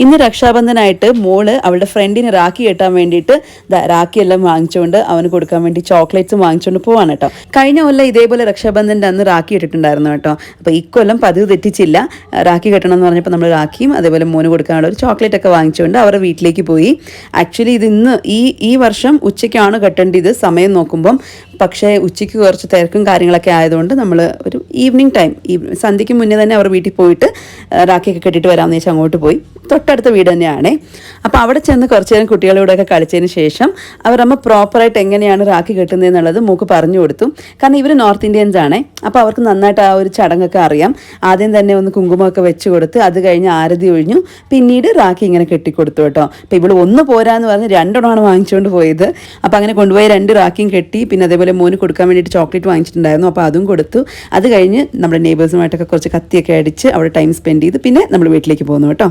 ഇന്ന് രക്ഷാബന്ധനായിട്ട് മോള് അവളുടെ ഫ്രണ്ടിന് രാഖി കെട്ടാൻ വേണ്ടിയിട്ട് രാഖിയെല്ലാം വാങ്ങിച്ചുകൊണ്ട് അവന് കൊടുക്കാൻ വേണ്ടി ചോക്ലേറ്റ്സും വാങ്ങിച്ചുകൊണ്ട് പോവാണ് കേട്ടോ. കഴിഞ്ഞ കൊല്ലം ഇതേപോലെ രക്ഷാബന്ധൻ്റെ അന്ന് രാഖി ഇട്ടിട്ടുണ്ടായിരുന്നു കേട്ടോ. അപ്പോൾ ഇക്കൊല്ലം പതിവ് തെറ്റിച്ചില്ല. രാഖി കെട്ടണം എന്ന് പറഞ്ഞപ്പോൾ നമ്മൾ രാഖിയും അതേപോലെ മോന് കൊടുക്കാനുള്ള ഒരു ചോക്ലേറ്റ് ഒക്കെ വാങ്ങിച്ചുകൊണ്ട് അവരുടെ വീട്ടിലേക്ക് പോയി. ആക്ച്വലി ഇത് ഇന്ന് ഈ വർഷം ഉച്ചയ്ക്കാണ് കെട്ടേണ്ടത് സമയം നോക്കുമ്പം. പക്ഷേ ഉച്ചയ്ക്ക് കുറച്ച് തിരക്കും കാര്യങ്ങളൊക്കെ ആയതുകൊണ്ട് നമ്മൾ ഒരു ഈവനിങ് ടൈം സന്ധ്യയ്ക്ക് മുന്നേ തന്നെ അവർ വീട്ടിൽ പോയിട്ട് രാഖിയൊക്കെ കെട്ടിയിട്ട് വരാമെന്ന് വെച്ചാൽ അങ്ങോട്ട് പോയി. തൊട്ടടുത്ത വീട് തന്നെയാണേ. അപ്പോൾ അവിടെ ചെന്ന് കുറച്ച് നേരം കുട്ടികളോടൊക്കെ കളിച്ചതിന് ശേഷം അവരമ്മ പ്രോപ്പറായിട്ട് എങ്ങനെയാണ് രാഖി കെട്ടുന്നത് എന്നുള്ളത് മൂക്ക് പറഞ്ഞു കൊടുത്തു. കാരണം ഇവർ നോർത്ത് ഇന്ത്യൻസ് ആണേ. അപ്പോൾ അവർക്ക് നന്നായിട്ട് ആ ഒരു ചടങ്ങൊക്കെ അറിയാം. ആദ്യം തന്നെ ഒന്ന് കുങ്കുമമൊക്കെ വെച്ച് കൊടുത്ത് അത് കഴിഞ്ഞ് ആരതി ഒഴിഞ്ഞു, പിന്നീട് രാഖി ഇങ്ങനെ കെട്ടിക്കൊടുത്തു കേട്ടോ. അപ്പോൾ ഇവൾ ഒന്ന് പോരാന്ന് പറഞ്ഞ് രണ്ടെണ്ണമാണ് വാങ്ങിച്ചുകൊണ്ട് പോയത്. അപ്പോൾ അങ്ങനെ കൊണ്ടുപോയി 2 രാഖിയും കെട്ടി. പിന്നെ അതേപോലെ മോന് കൊടുക്കാൻ വേണ്ടിയിട്ട് ചോക്ലേറ്റ് വാങ്ങിച്ചിട്ടുണ്ടായിരുന്നു. അപ്പോൾ അതും കൊടുത്തു. അത് കഴിഞ്ഞ് നമ്മുടെ നെയ്ബേഴ്സുമായിട്ടൊക്കെ കുറച്ച് കത്തിയൊക്കെ അടിച്ച് അവിടെ ടൈം സ്പെൻഡ് ചെയ്ത് പിന്നെ നമ്മൾ വീട്ടിലേക്ക് പോകുന്നു കേട്ടോ.